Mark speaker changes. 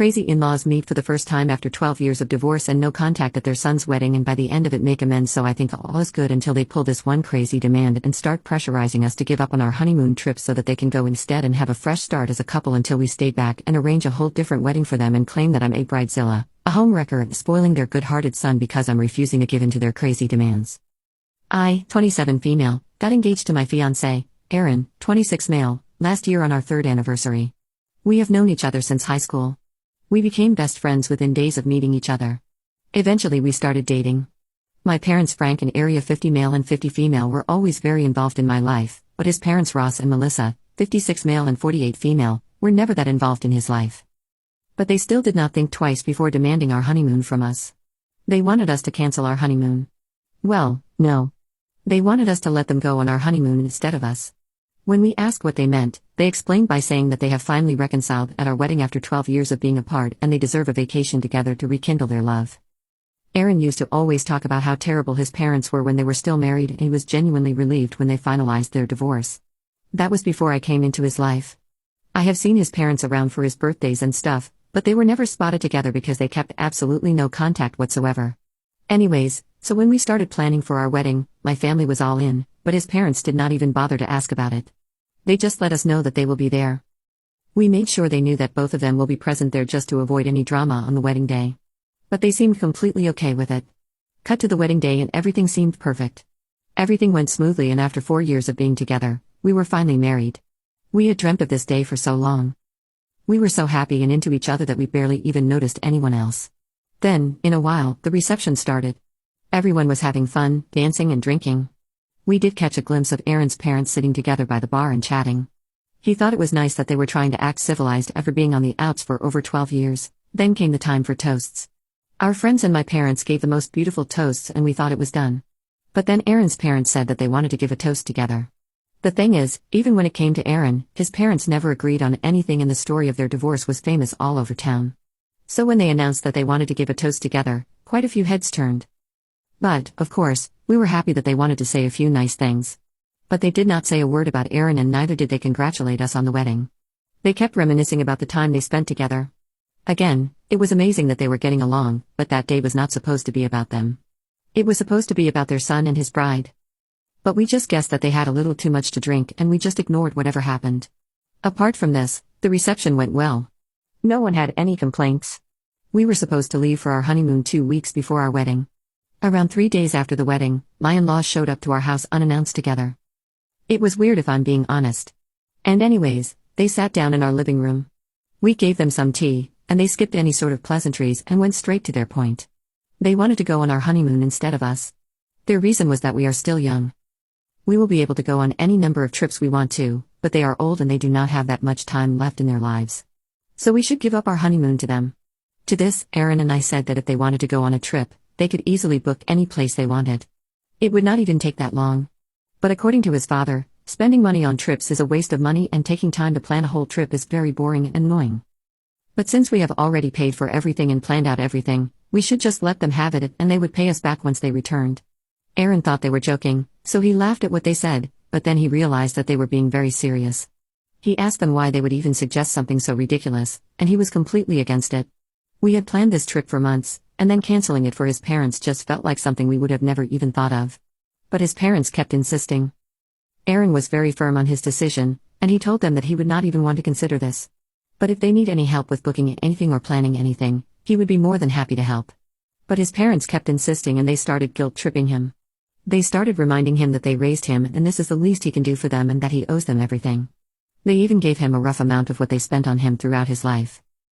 Speaker 1: Crazy in-laws meet for the first time after 12 years of divorce and no contact at their son's wedding, and by the end of it make amends, so I think all is good until they pull this one crazy demand and start pressurizing us to give up on our honeymoon trip so that they can go instead and have a fresh start as a couple until we stay back and arrange a whole different wedding for them and claim that I'm a bridezilla, a homewrecker, spoiling their good-hearted son because I'm refusing to give in to their crazy demands. I, 27 female, got engaged to my fiancé, Aaron, 26 male, last year on our 3rd anniversary. We have known each other since high school. We became best friends within days of meeting each other. Eventually we started dating. My parents Frank and Area 50 male and 50 female were always very involved in my life, but his parents Ross and Melissa, 56 male and 48 female, were never that involved in his life. But they still did not think twice before demanding our honeymoon from us. They wanted us to cancel our honeymoon. Well, no. They wanted us to let them go on our honeymoon instead of us. When we asked what they meant, they explained by saying that they have finally reconciled at our wedding after 12 years of being apart and they deserve a vacation together to rekindle their love. Aaron used to always talk about how terrible his parents were when they were still married, and he was genuinely relieved when they finalized their divorce. That was before I came into his life. I have seen his parents around for his birthdays and stuff, but they were never spotted together because they kept absolutely no contact whatsoever. Anyways, so when we started planning for our wedding, my family was all in, but his parents did not even bother to ask about it. They just let us know that they will be there. We made sure they knew that both of them will be present there just to avoid any drama on the wedding day. But they seemed completely okay with it. Cut to the wedding day and everything seemed perfect. Everything went smoothly, and after 4 years of being together, we were finally married. We had dreamt of this day for so long. We were so happy and into each other that we barely even noticed anyone else. Then, in a while, the reception started. Everyone was having fun, dancing and drinking. We did catch a glimpse of Aaron's parents sitting together by the bar and chatting. He thought it was nice that they were trying to act civilized after being on the outs for over 12 years. Then came the time for toasts. Our friends and my parents gave the most beautiful toasts and we thought it was done. But then Aaron's parents said that they wanted to give a toast together. The thing is, even when it came to Aaron, his parents never agreed on anything, and the story of their divorce was famous all over town. So when they announced that they wanted to give a toast together, quite a few heads turned. But, of course, we were happy that they wanted to say a few nice things. But they did not say a word about Aaron, and neither did they congratulate us on the wedding. They kept reminiscing about the time they spent together. Again, it was amazing that they were getting along, but that day was not supposed to be about them. It was supposed to be about their son and his bride. But we just guessed that they had a little too much to drink, and we just ignored whatever happened. Apart from this, the reception went well. No one had any complaints. We were supposed to leave for our honeymoon 2 weeks before our wedding. Around 3 days after the wedding, my in-laws showed up to our house unannounced together. It was weird, if I'm being honest. And anyways, they sat down in our living room. We gave them some tea, and they skipped any sort of pleasantries and went straight to their point. They wanted to go on our honeymoon instead of us. Their reason was that we are still young. We will be able to go on any number of trips we want to, but they are old and they do not have that much time left in their lives. So we should give up our honeymoon to them. To this, Aaron and I said that if they wanted to go on a trip, they could easily book any place they wanted. It would not even take that long. But according to his father, spending money on trips is a waste of money, and taking time to plan a whole trip is very boring and annoying. But since we have already paid for everything and planned out everything, we should just let them have it, and they would pay us back once they returned. Aaron thought they were joking, so he laughed at what they said, but then he realized that they were being very serious. He asked them why they would even suggest something so ridiculous, and he was completely against it. We had planned this trip for months, and then canceling it for his parents just felt like something we would have never even thought of. But his parents kept insisting. Aaron was very firm on his decision, and he told them that he would not even want to consider this. But if they need any help with booking anything or planning anything, he would be more than happy to help. But his parents kept insisting, and they started guilt-tripping him. They started reminding him that they raised him and this is the least he can do for them and that he owes them everything. They even gave him a rough amount of what they spent on him throughout his life.